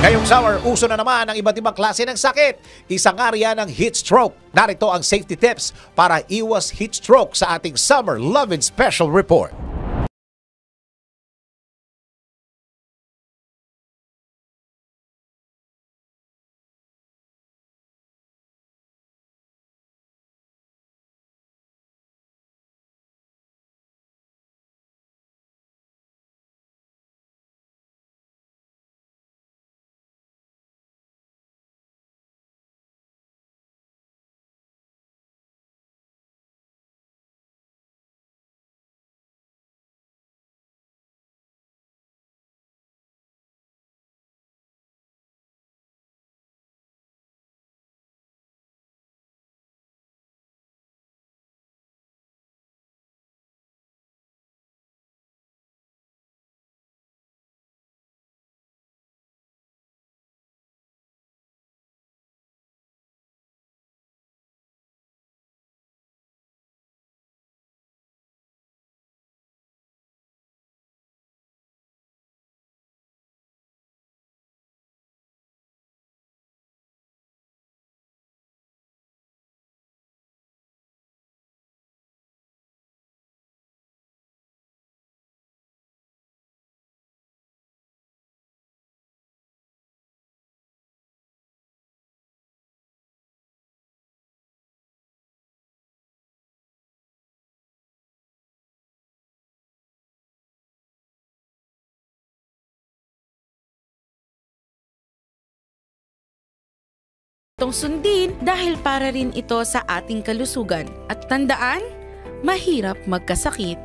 Ngayong summer, uso na naman ang iba't ibang klase ng sakit. Isang area ng heat stroke. Narito ang safety tips para iwas heat stroke sa ating Summer Love and Special Report. Itong sundin dahil para rin ito sa ating kalusugan. At tandaan, mahirap magkasakit